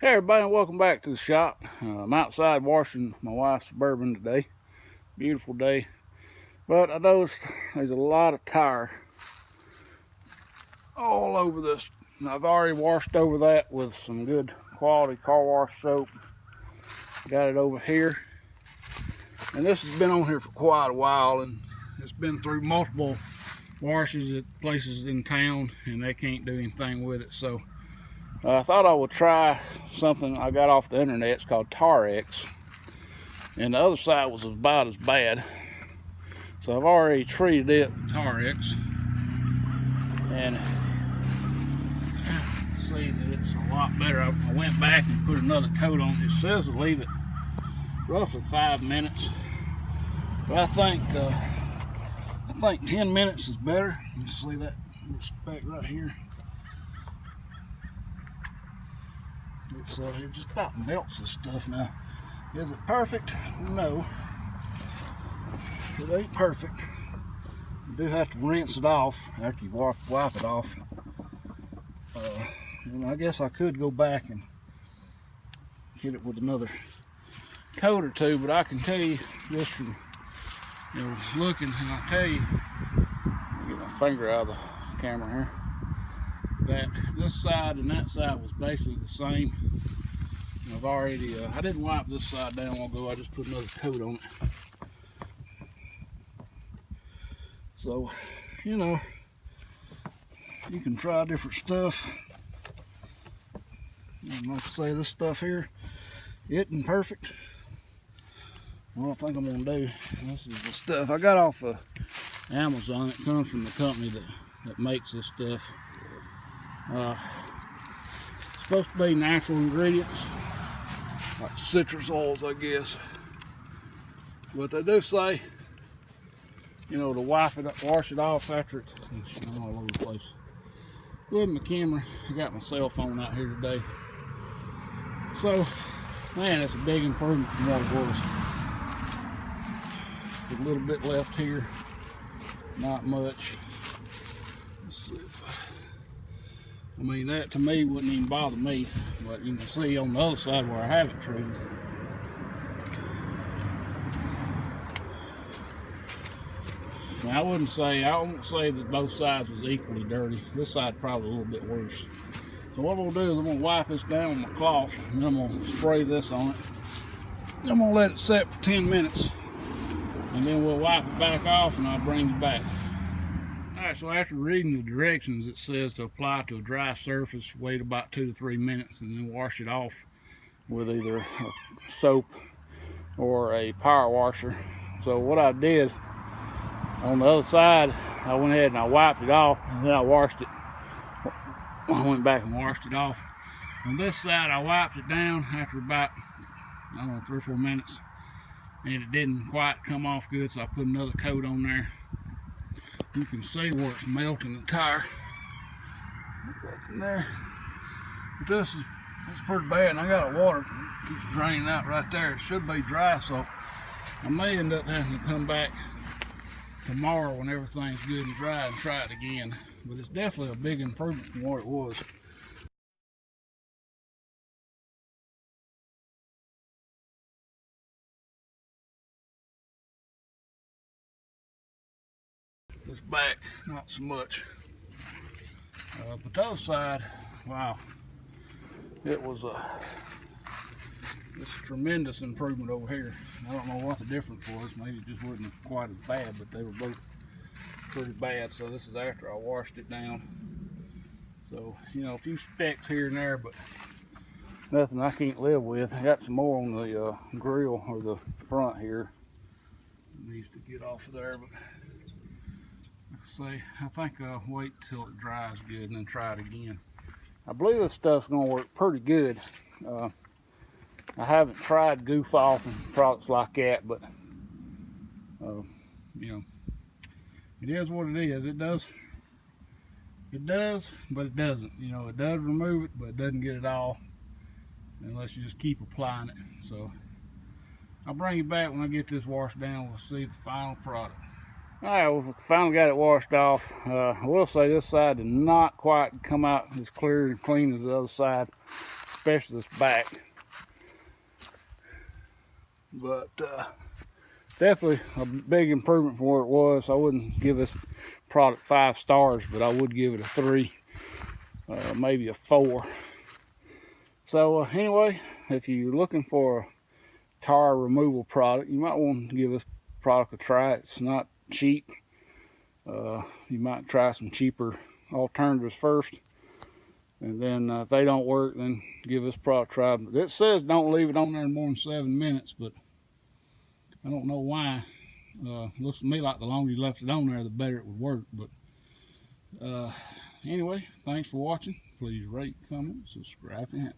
Hey everybody, and welcome back to the shop. I'm outside washing my wife's Suburban today. Beautiful day. But I noticed there's a lot of tire all over this. And I've already washed over that with some good quality car wash soap. Got it over here. And this has been on here for quite a while, and it's been through multiple washes at places in town, and they can't do anything with it. So I thought I would try something I got off the internet. It's called Tarex, and the other side was about as bad. So I've already treated it with Tarex, and see that it's a lot better. I went back and put another coat on. It says to leave it roughly 5 minutes, but I think 10 minutes is better. You see that speck right here? It just about melts this stuff now. Is it perfect? No. It ain't perfect. You do have to rinse it off after you wipe it off. And I guess I could go back and hit it with another coat or two, but I can tell you just from looking, and I'll tell you, get my finger out of the camera here, that this side and that side was basically the same. And I've already, I didn't wipe this side down a while ago, I just put another coat on it. So, you can try different stuff. And like I say, this stuff here, it isn't perfect. What I think I'm gonna do, this is the stuff I got off of Amazon. It comes from the company that makes this stuff. It's supposed to be natural ingredients, like citrus oils, I guess. But they do say, to wipe it up, wash it off after it. I'm all over the place. With my camera, I got my cell phone out here today. So, man, that's a big improvement from what it was. A little bit left here, not much. Let's see that to me wouldn't even bother me, but you can see on the other side where I haven't treated. Now I won't say that both sides was equally dirty. This side probably a little bit worse. So what I'm gonna do is I'm gonna wipe this down with my cloth, and then I'm gonna spray this on it. I'm gonna let it set for 10 minutes, and then we'll wipe it back off, and I'll bring you back. Alright, so after reading the directions, it says to apply to a dry surface, wait about 2 to 3 minutes, and then wash it off with either a soap or a power washer. So what I did, on the other side, I went ahead and I wiped it off, and then I washed it. I went back and washed it off. On this side, I wiped it down after about, 3 or 4 minutes, and it didn't quite come off good, so I put another coat on there. You can see where it's melting the tire. Right in there. But it's pretty bad, and I got water. It keeps draining out right there. It should be dry, so I may end up having to come back tomorrow when everything's good and dry and try it again. But it's definitely a big improvement from what it was. This back, not so much. But the other side, wow, it was this tremendous improvement over here. I don't know what the difference was. Maybe it just wasn't quite as bad, but they were both pretty bad. So this is after I washed it down. So, a few specks here and there, but nothing I can't live with. I got some more on the grill or the front here. It needs to get off of there, but I think I'll wait till it dries good and then try it again. I believe this stuff's gonna work pretty good. I haven't tried goof off and products like that, but it is what it is. It does, but it doesn't. It does remove it, but it doesn't get it all unless you just keep applying it. So I'll bring you back when I get this washed down. We'll see the final product. Alright, well, we finally got it washed off. I will say this side did not quite come out as clear and clean as the other side. especially this back. But definitely a big improvement from where it was. I wouldn't give this product 5 stars, but I would give it a 3, maybe a 4. So anyway, if you're looking for a tire removal product, you might want to give this product a try. It's not cheap. You might try some cheaper alternatives first, and then if they don't work, then give this product a try. But it says don't leave it on there more than 7 minutes, but I don't know why. Looks to me like the longer you left it on there, the better it would work. But anyway, thanks for watching. Please rate, comment, subscribe, and